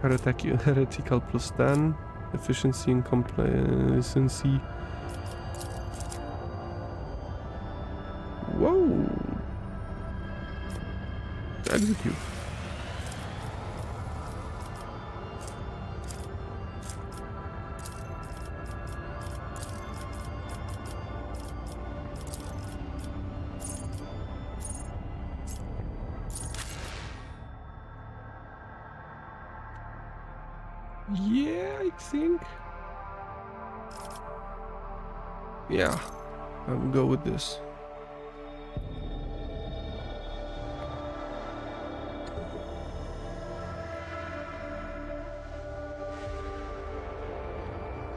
Heretical plus 10. Efficiency and complacency. Whoa! Execute. Yeah, I think. Yeah, I'll go with this.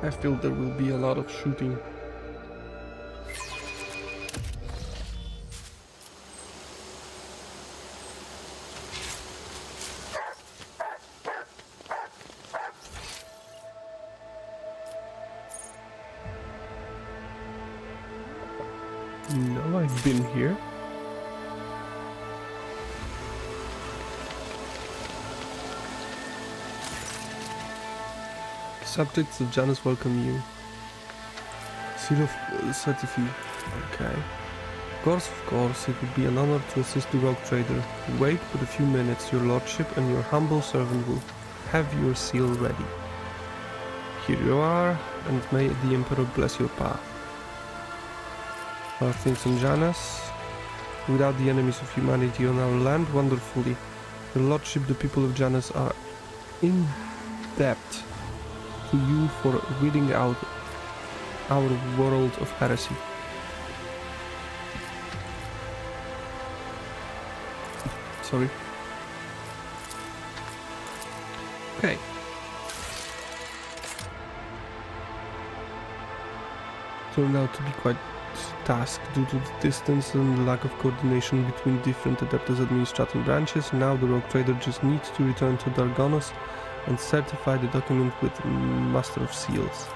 I feel there will be a lot of shooting. No, I've been here. Subjects of Janus welcome you. Seal of certificate. Okay. Of course, it would be an honor to assist the rogue trader. Wait but a few minutes, your lordship, and your humble servant will have your seal ready. Here you are, and may the Emperor bless your path. Are things on Janus? Without the enemies of humanity on our land, wonderfully. Your lordship, the people of Janus are in debt to you for weeding out our world of heresy. Sorry. Okay. Turned out to be quite task due to the distance and the lack of coordination between different Adeptus administrative branches. Now the rogue trader just needs to return to Dargonos and certify the document with Master of Seals.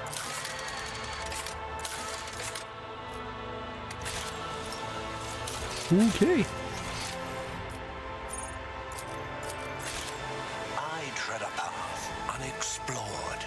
Okay. I tread a path unexplored.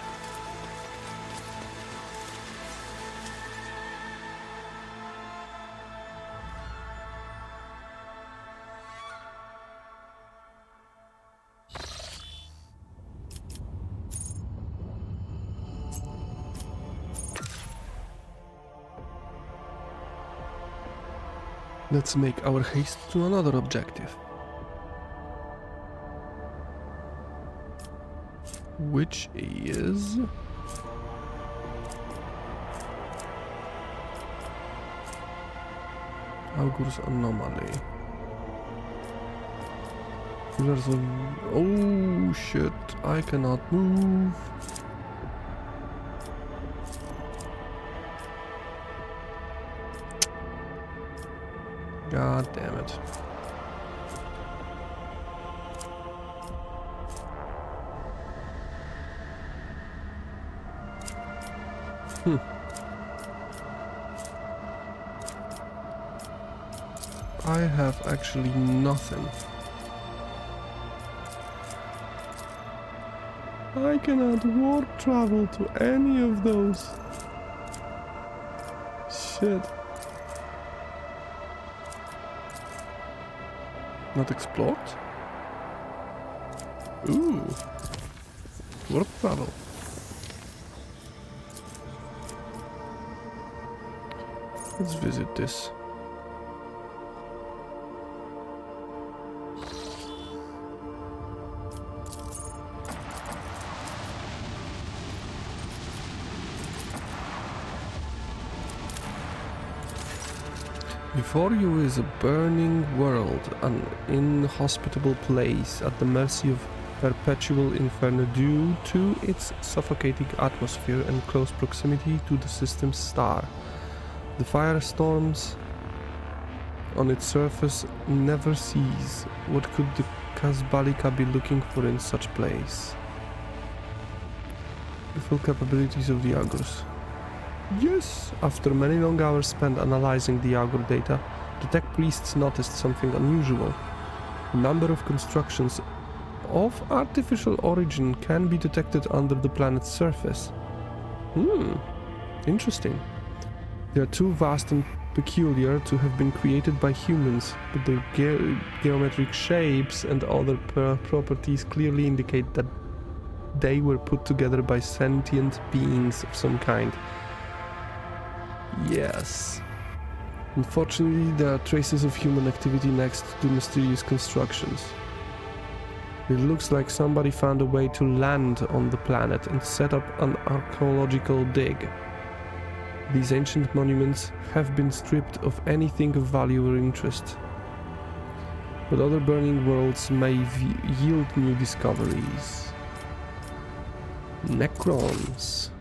Let's make our haste to another objective. Which is... Augur's Anomaly. Pillars of... Oh shit, I cannot move. God damn it. I have actually nothing. I cannot warp travel to any of those. Shit. Not explored? Ooh. Warp travel. Let's visit this. Before you is a burning world, an inhospitable place at the mercy of perpetual inferno due to its suffocating atmosphere and close proximity to the system's star. The firestorms on its surface never cease. What could the Kazbalika be looking for in such place? The full capabilities of the Augurs. Yes! After many long hours spent analyzing the Augur data, the tech priests noticed something unusual. A number of constructions of artificial origin can be detected under the planet's surface. Interesting. They are too vast and peculiar to have been created by humans, but their geometric shapes and other properties clearly indicate that they were put together by sentient beings of some kind. Yes. Unfortunately, there are traces of human activity next to the mysterious constructions. It looks like somebody found a way to land on the planet and set up an archaeological dig. These ancient monuments have been stripped of anything of value or interest. But other burning worlds may yield new discoveries. Necrons.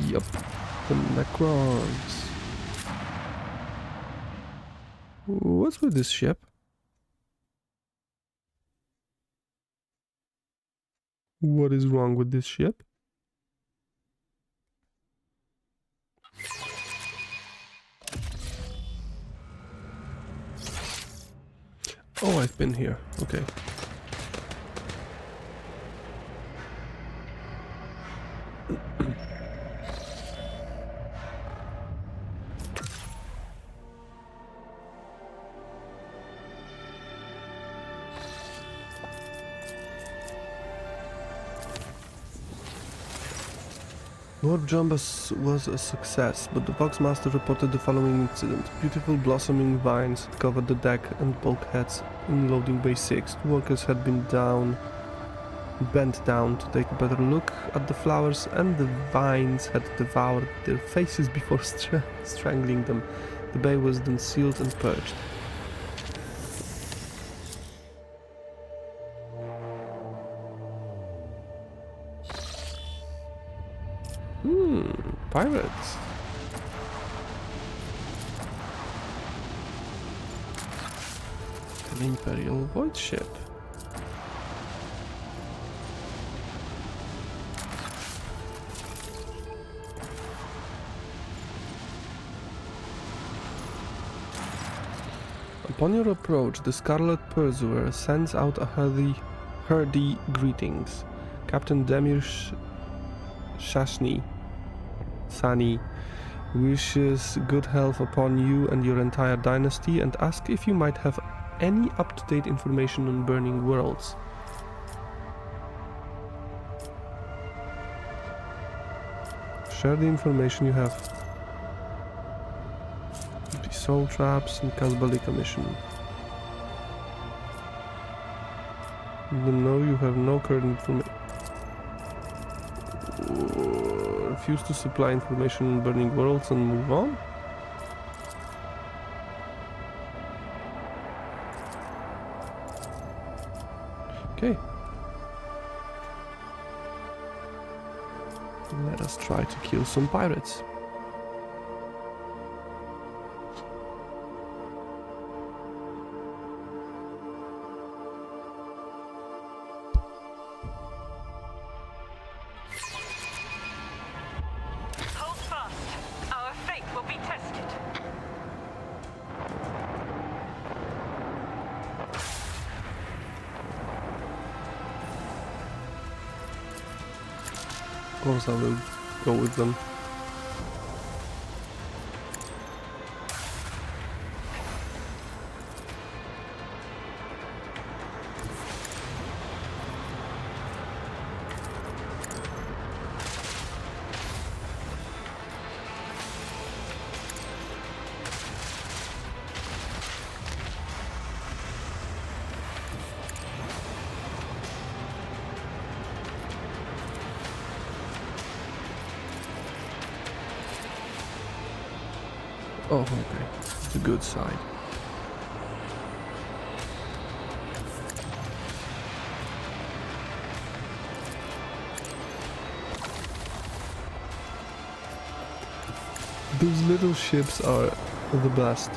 Yup, the Necrons. What's with this ship? What is wrong with this ship? Oh, I've been here. Okay. Lord Jumbus was a success, but the Boxmaster reported the following incident. Beautiful blossoming vines covered the deck and bulkheads in loading bay 6. The workers had been bent down to take a better look at the flowers, and the vines had devoured their faces before strangling them. The bay was then sealed and purged. Pirates. An Imperial void ship. Upon your approach, the Scarlet Pursuer sends out a hearty greetings. Captain Demir Sani wishes good health upon you and your entire dynasty, and asks if you might have any up-to-date information on burning worlds. Share the information you have. The soul traps and Kazbalika mission. No, you have no current information. Refuse to supply information on burning worlds and move on? Okay. Let us try to kill some pirates. Of course I will go with them. Oh, okay. The good side. Those little ships are the best.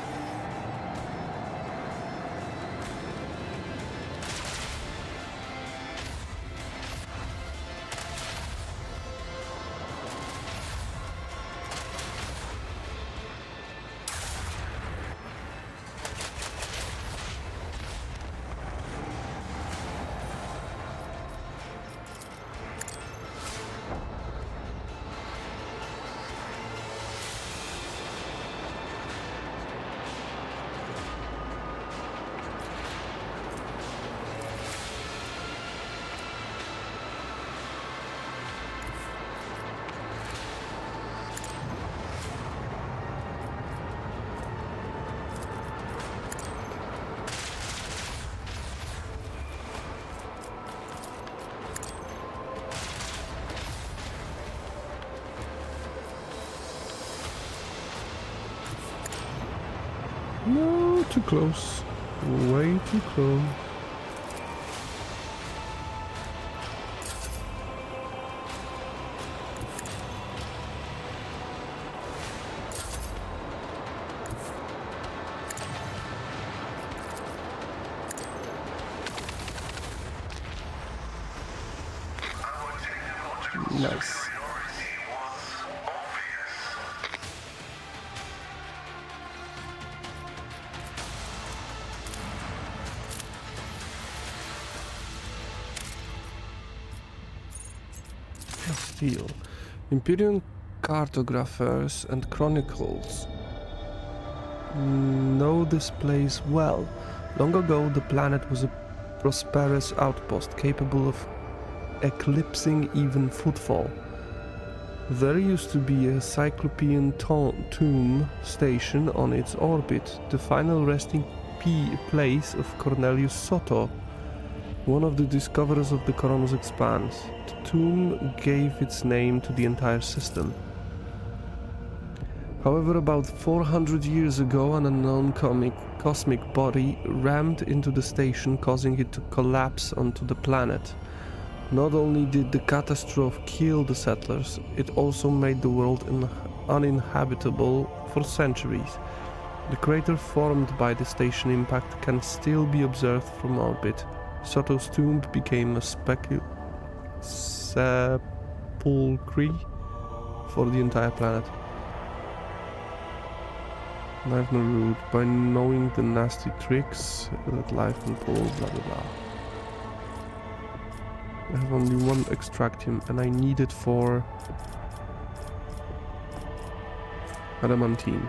Too close. Way too close. Nice. Steel. Imperial cartographers and chronicles know this place well. Long ago, the planet was a prosperous outpost capable of eclipsing even footfall. There used to be a Cyclopean tomb station on its orbit, the final resting place of Cornelius Soto, one of the discoverers of the Coronos Expanse. The tomb gave its name to the entire system. However, about 400 years ago, an unknown cosmic body rammed into the station, causing it to collapse onto the planet. Not only did the catastrophe kill the settlers, it also made the world uninhabitable for centuries. The crater formed by the station impact can still be observed from orbit. Soto's tomb became a sepulchre for the entire planet. I have no root. By knowing the nasty tricks that life can pull, blah blah blah. I have only one extractium and I need it for adamantine.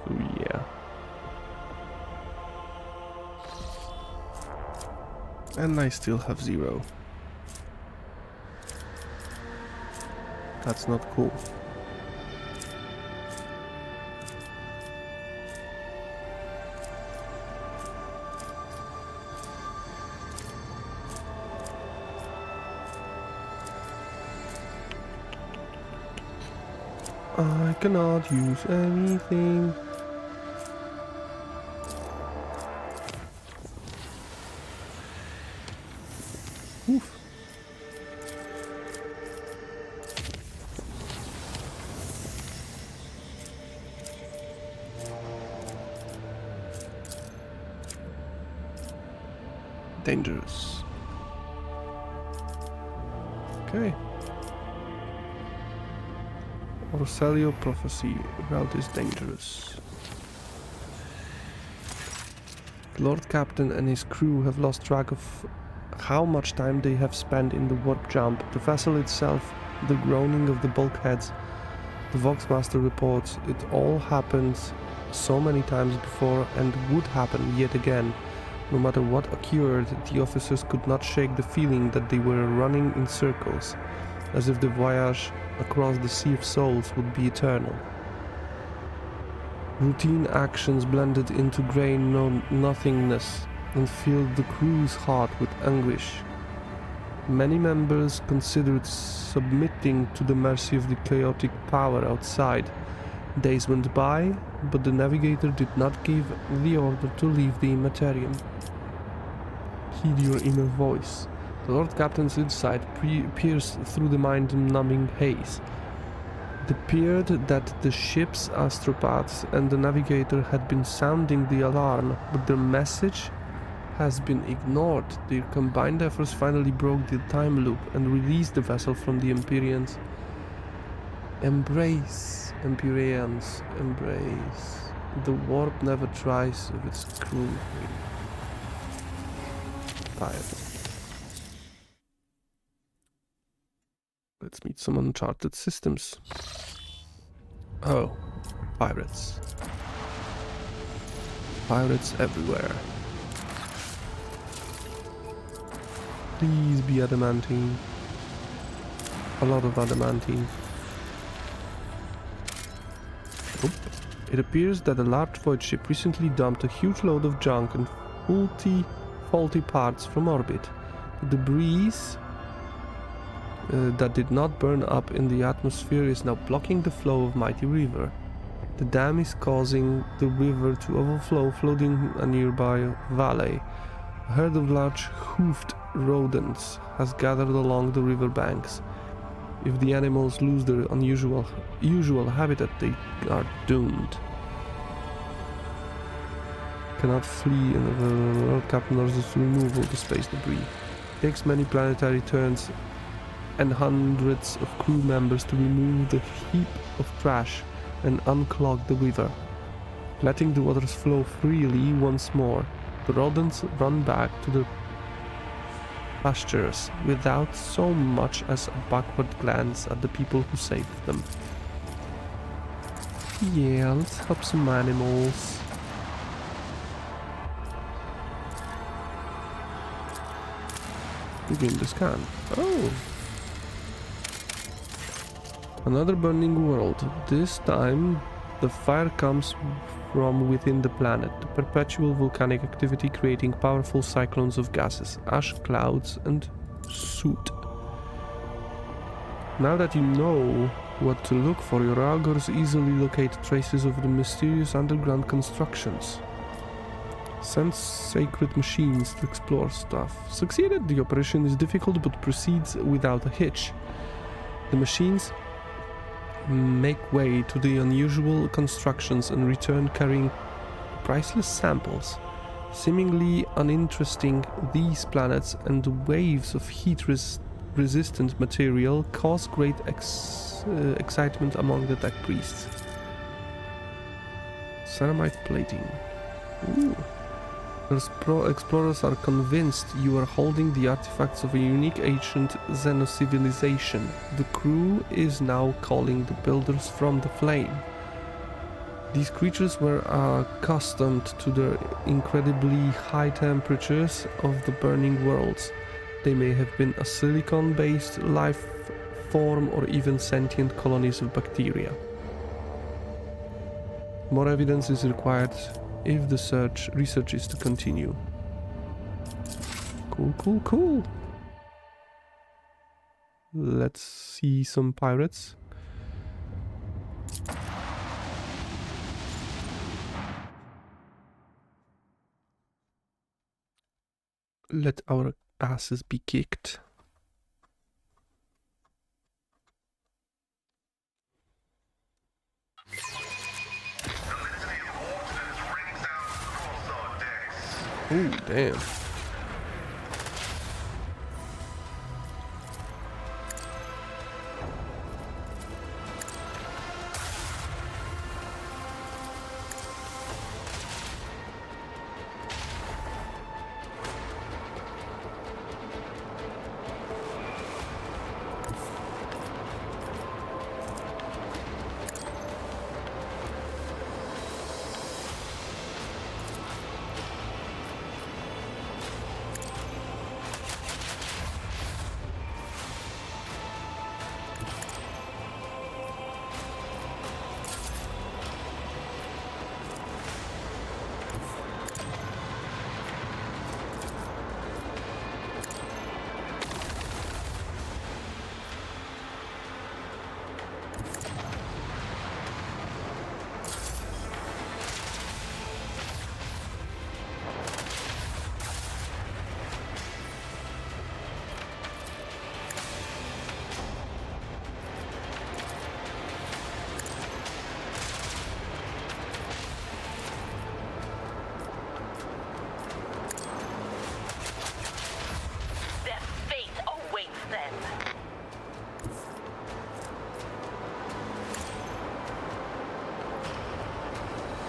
So yeah. And I still have 0. That's not cool. I cannot use anything. Oof. Dangerous. Okay. Orselio prophecy. Route is dangerous. The Lord Captain and his crew have lost track of how much time they have spent in the warp jump. The vessel itself, the groaning of the bulkheads. The Voxmaster reports it all happened so many times before and would happen yet again. No matter what occurred, the officers could not shake the feeling that they were running in circles, as if the voyage across the Sea of Souls would be eternal. Routine actions blended into grey nothingness and filled the crew's heart with anguish. Many members considered submitting to the mercy of the chaotic power outside. Days went by, but the navigator did not give the order to leave the Immaterium. Heed your inner voice. The Lord Captain's insight pierced through the mind-numbing haze. It appeared that the ship's astropaths and the navigator had been sounding the alarm, but their message has been ignored. Their combined efforts finally broke the time loop and released the vessel from the Empyreans' embrace. Empyreans' embrace. The warp never tries with its crew. Tired. Let's meet some uncharted systems. Oh, pirates. Pirates everywhere. Please be adamantine. A lot of adamantine. Oh. It appears that a large void ship recently dumped a huge load of junk and faulty parts from orbit. The debris that did not burn up in the atmosphere is now blocking the flow of Mighty River. The dam is causing the river to overflow, flooding a nearby valley. A herd of large hoofed rodents has gathered along the river banks. If the animals lose their usual habitat, they are doomed. Cannot flee and the world captain orders to remove all the space debris. Takes many planetary turns and hundreds of crew members to remove the heap of trash and unclog the river. Letting the waters flow freely once more, the rodents run back to their pastures without so much as a backward glance at the people who saved them. Yeah, let's help some animals. Begin the scan. Oh! Another burning world. This time the fire comes from within the planet. The perpetual volcanic activity creating powerful cyclones of gases, ash clouds and soot. Now that you know what to look for, your augurs easily locate traces of the mysterious underground constructions. Send sacred machines to explore stuff. Succeeded. The operation is difficult but proceeds without a hitch. The machines make way to the unusual constructions and return carrying priceless samples. Seemingly uninteresting, these planets and the waves of heat-resistant material cause great excitement among the tech priests. Ceramite plating. Ooh. Explorers are convinced you are holding the artifacts of a unique ancient xeno-civilization. The crew is now calling the builders from the flame. These creatures were accustomed to the incredibly high temperatures of the burning worlds. They may have been a silicon-based life form or even sentient colonies of bacteria. More evidence is required if the research is to continue. Cool. Let's see some pirates. Let our asses be kicked. Ooh, damn.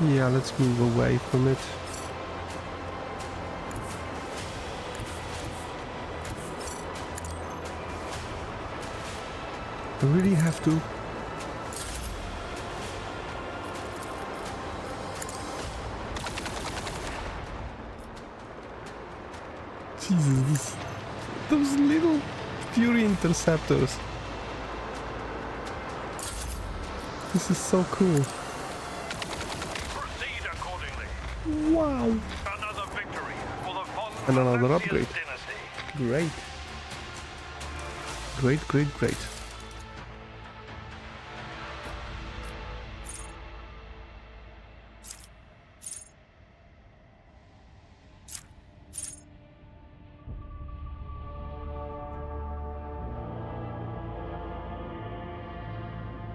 Yeah, let's move away from it. I really have to. Jesus, those little Fury interceptors. This is so cool. Proceed accordingly. Wow. Another victory for the fallen And another upgrade. dynasty. Great.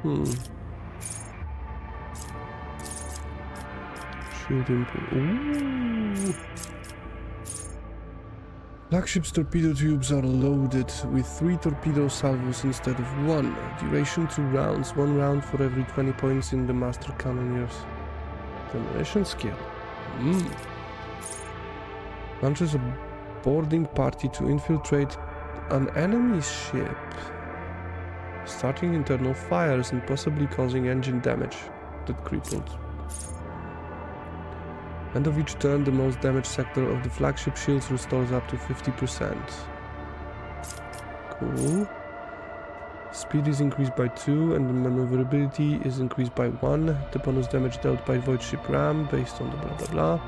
Shield input. Ooh. Flagship's torpedo tubes are loaded with 3 torpedo salvos instead of 1. Duration 2 rounds, 1 round for every 20 points in the master cannonier's demolition skill. Launches a boarding party to infiltrate an enemy ship, starting internal fires and possibly causing engine damage that crippled. End of each turn, the most damaged sector of the flagship shields restores up to 50%. Cool. Speed is increased by 2 and the maneuverability is increased by 1. The bonus damage dealt by void ship ram based on the blah blah blah.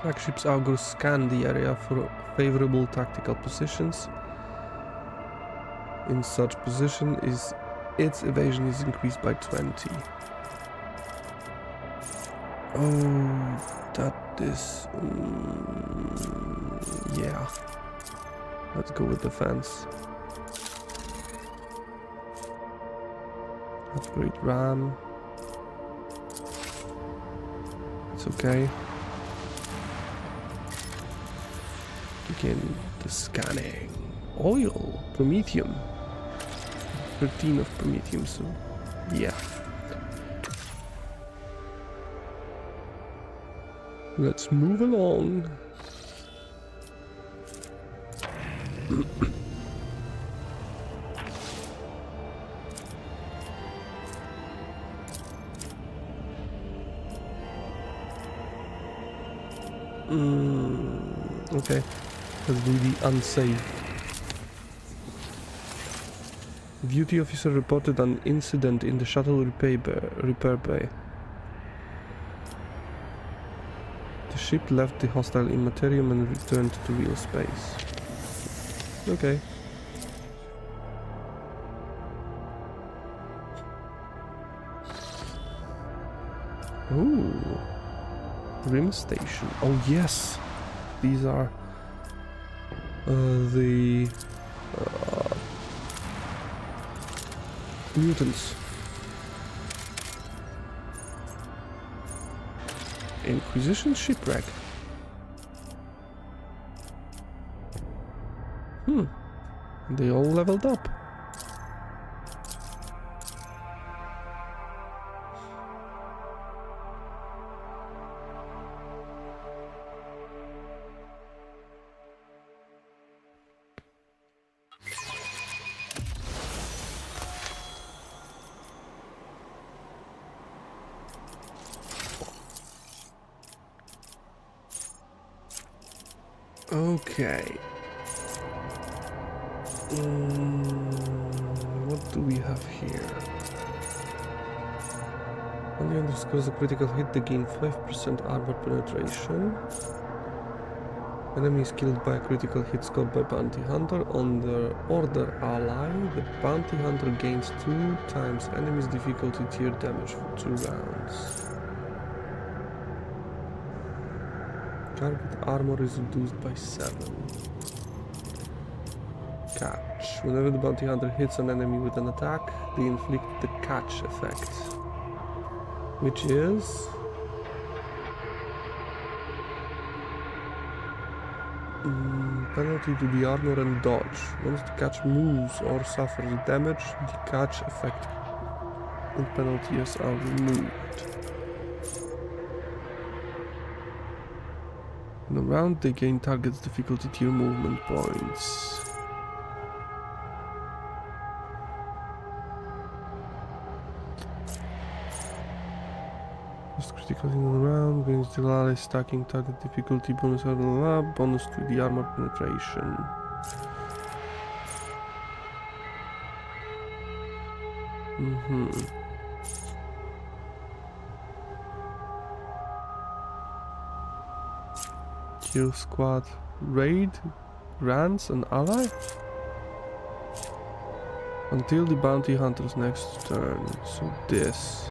Flagship's augurs scan the area for favorable tactical positions. In such position, its evasion is increased by 20. Oh, that is... yeah. Let's go with defense. Upgrade RAM. It's okay. Begin the scanning. Oil. Promethium. 13 of promethium, so yeah. Let's move along. Okay, let's do the unsafe. Duty officer reported an incident in the shuttle repair bay. The ship left the hostile immaterium and returned to real space. Okay. Ooh. Rim station. Oh yes! These are the mutants. Inquisition shipwreck. They all leveled up. Okay. What do we have here? When you underscores a critical hit, they gain 5% armor penetration. Enemy is killed by a critical hit scored by bounty hunter on the order ally. The bounty hunter gains 2 times enemy's difficulty tier damage for 2 rounds. Target armor is reduced by 7. Catch. Whenever the bounty hunter hits an enemy with an attack, they inflict the catch effect, which is penalty to the armor and dodge. Once the catch moves or suffers damage, the catch effect and penalties are removed. In a round, they gain target's difficulty tier movement points. First critical in the round, gains the ally stacking target difficulty bonus, bonus to the armor penetration. Kill squad raid grants an ally until the bounty hunter's next turn. So this